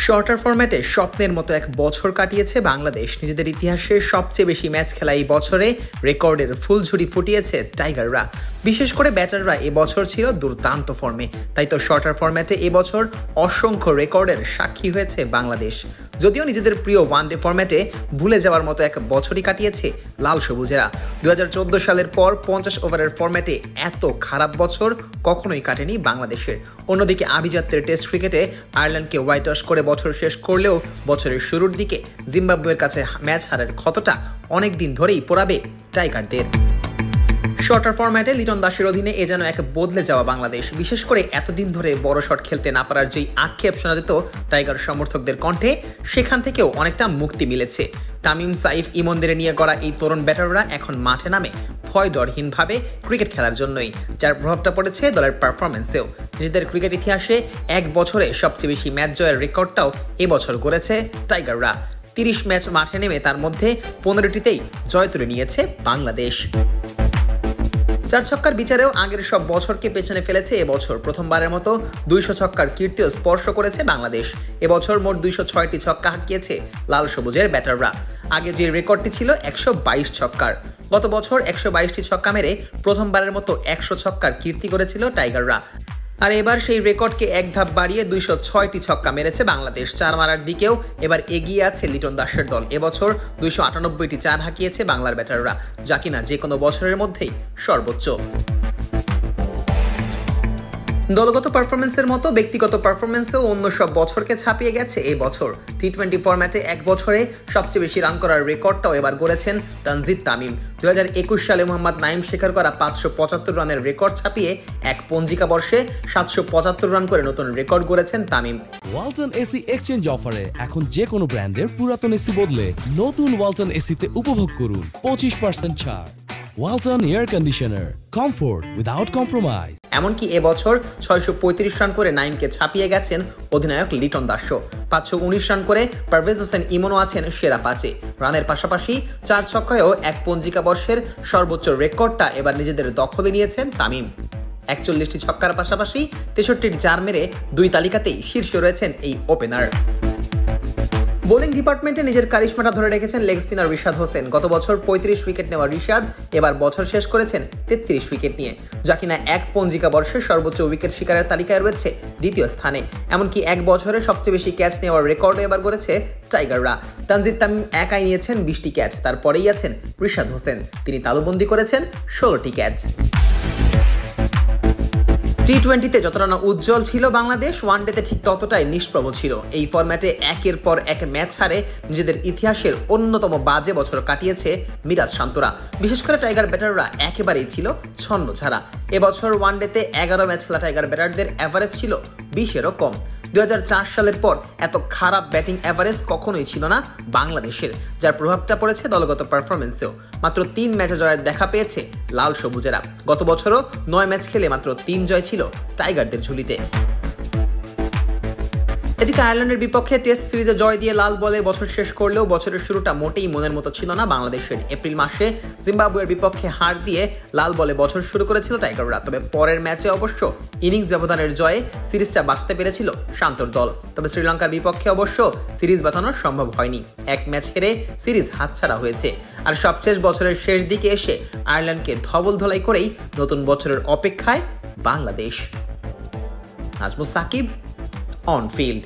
Shorter ফরম্যাটে স্বপ্নের মতো এক বছর কাটিয়েছে বাংলাদেশ। নিজেদের ইতিহাসে সবচেয়ে বেশি ম্যাচ খেলা এই বছরে রেকর্ডের ফুলঝুরি ফুটিয়েছে টাইগাররা। বিশেষ করে ব্যাটাররা এবছর ছিল দুর্দান্ত ফর্মে, তাই তো শর্টার ফরম্যাটে এবছর অসংখ্য রেকর্ডের সাক্ষী হয়েছে বাংলাদেশ। যদিও নিজেদের প্রিয় ওয়ানডে ফরম্যাটে ভুলে যাওয়ার মতো এক বছরই কাটিয়েছে লাল সবুজেরা। 2014 সালের পর 50 ওভারের ফরম্যাটে এত খারাপ বছর কখনোই কাটেনি বাংলাদেশের। অন্যদিকে আভিজাত্যের টেস্ট ক্রিকেটে আয়ারল্যান্ডকে হোয়াইট ওয়াশ করে বছর শেষ করলেও বছরের শুরুর দিকে জিম্বাবুয়ের কাছে ম্যাচ হারের ক্ষতটা অনেক দিন ধরেই পোড়াবে টাইগারদের। শর্টার ফরম্যাটে লিটন দাসের অধীনে এ যেন এক বদলে যাওয়া বাংলাদেশ। বিশেষ করে এতদিন ধরে বড় শট খেলতে না পারার যেই আক্ষেপ শোনা যেত টাইগার সমর্থকদের কণ্ঠে, সেখান থেকেও অনেকটা মুক্তি মিলেছে। তামিম, সাইফ, ইমনদের নিয়ে গড়া এই তরুণ ব্যাটাররা এখন মাঠে নামে ভয় ডরহীনভাবে ক্রিকেট খেলার জন্যই, যার প্রভাবটা পড়েছে দলের পারফরমেন্সেও। নিজেদের ক্রিকেট ইতিহাসে এক বছরে সবচেয়ে বেশি ম্যাচ জয়ের রেকর্ডটাও এবছর করেছে টাইগাররা। 30 ম্যাচ মাঠে নেমে তার মধ্যে 15টিতেই জয় তুলে নিয়েছে বাংলাদেশ। 4 ছক্কার বিচারেও আগের সব বছরকে পেছনে ফেলেছে এবছর। প্রথমবারের মতো 200 ছক্কার কীর্তিও স্পর্শ করেছে বাংলাদেশ। এবছর মোট 206টি ছক্কা হাঁকিয়েছে লাল সবুজের ব্যাটাররা। আগে যে রেকর্ডটি ছিল 122 ছক্কার। গত বছর 122টি ছক্কা মেরে প্রথমবারের মতো 100 ছক্কার কীর্তি করেছিল টাইগাররা। আর এবার সেই রেকর্ডকে এক ধাপ বাড়িয়ে 206টি ছক্কা মেরেছে বাংলাদেশ। 4 মারার দিকেও এবার এগিয়ে আছে লিটন দাসের দল। এবছর 298টি 4 হাঁকিয়েছে বাংলার ব্যাটাররা, যা কিনা যে কোনো বছরের মধ্যেই সর্বোচ্চ। দলগত পারফরমেন্সের মতো ব্যক্তিগত পারফরমেন্সেও অন্য সব বছরকে ছাপিয়ে গেছে এই বছর। টি-20 ফরম্যাটে এক বছরে সবচেয়ে বেশি রান করার রেকর্ডটাও এবার গড়েছেন তানজিদ তামিম। 2021 সালে মোহাম্মদ নাইম শেখার করা 575 রানের রেকর্ড ছাপিয়ে এক পঞ্জিকা বর্ষে 775 রান করে নতুন রেকর্ড গড়েছেন তামিম। ওয়ালটন এসি এক্সচেঞ্জ অফারে এখন যে কোনো ব্র্যান্ডের পুরাতন এসি বদলে নতুন ওয়ালটন এসিতে উপভোগ করুন 25% ছাড়। Walton air conditioner, comfort without compromise. এমনকি এবছর 635 রান করে নাইমকে ছাপিয়ে গেছেন অধিনায়ক লিটন দাসও। 519 রান করে পারভেজ হোসেন ইমনও আছেন সেরা 5-এ। রানের পাশাপাশি 4 ছক্কায়ও এক পঞ্জিকা বর্ষের সর্বোচ্চ রেকর্ডটা এবার নিজেদের দখলে নিয়েছেন তামিম। 41টি ছক্কার পাশাপাশি 63টি 4 মেরে 2 তালিকাতেই শীর্ষে রয়েছেন এই ওপেনার। বোলিং ডিপার্টমেন্টে নিজের কারিশমাটা ধরে রেখেছেন লেগ স্পিনার রিশাদ হোসেন। গত বছর 35 উইকেট নেওয়া রিশাদ এবার বছর শেষ করেছেন 33 উইকেট নিয়ে, যা কিনা এক পঞ্জিকা বর্ষের সর্বোচ্চ উইকেট শিকারের তালিকায় রয়েছে দ্বিতীয় স্থানে। এমনকি এক বছরে সবচেয়ে বেশি ক্যাচ নেওয়ার রেকর্ডও এবার গড়েছে টাইগাররা। তানজিদ তামিম একাই নিয়েছেন 20টি ক্যাচ, তারপরেই আছেন রিশাদ হোসেন, তিনি তালুবন্দি করেছেন 16টি ক্যাচ। টি-20তে যতটা না উজ্জ্বল ছিল বাংলাদেশ, ওয়ানডেতে ঠিক ততটাই নিষ্প্রভ ছিল। এই ফরম্যাটে একের পর এক ম্যাচ হারে নিজেদের ইতিহাসের অন্যতম বাজে বছর কাটিয়েছে মিরাজ শান্তরা। বিশেষ করে টাইগার ব্যাটাররা একেবারেই ছিল ছন্ন ছাড়া। এবছর ওয়ানডেতে 11 ম্যাচ খেলা টাইগার ব্যাটারদের অ্যাভারেজ ছিল 20-এরও কম। 2004 সালের পর এত খারাপ ব্যাটিং অ্যাভারেজ কখনোই ছিল না বাংলাদেশের, যার প্রভাবটা পড়েছে দলগত পারফরমেন্সেও। মাত্র 3 ম্যাচে জয়ের দেখা পেয়েছে লাল সবুজেরা। গত বছরও 9 ম্যাচ খেলে মাত্র 3 জয় ছিল টাইগারদের ঝুলিতে। এদিকে আয়ারল্যান্ডের বিপক্ষে টেস্ট সিরিজে জয় দিয়ে লাল বলে বছর শেষ করলেও বছরের শুরুটা মোটেই মনের মতো ছিল না বাংলাদেশের। এপ্রিল মাসে জিম্বাবুয়ের বিপক্ষে হার দিয়ে লাল বলে বছর শুরু করেছিল টাইগাররা। তবে পরের ম্যাচে অবশ্য ইনিংস ব্যবধানের জয়ে সিরিজটা বাঁচতে পেরেছিল শান্তর দল। তবে শ্রীলঙ্কার বিপক্ষে অবশ্য সিরিজ বাঁচানো সম্ভব হয়নি। এক ম্যাচ হেরে সিরিজ হাতছাড়া হয়েছে। আর সবশেষ বছরের শেষ দিকে এসে আয়ারল্যান্ডকে ধবল ধলাই করেই নতুন বছরের অপেক্ষায় বাংলাদেশ। Nazmus Sakib, on field.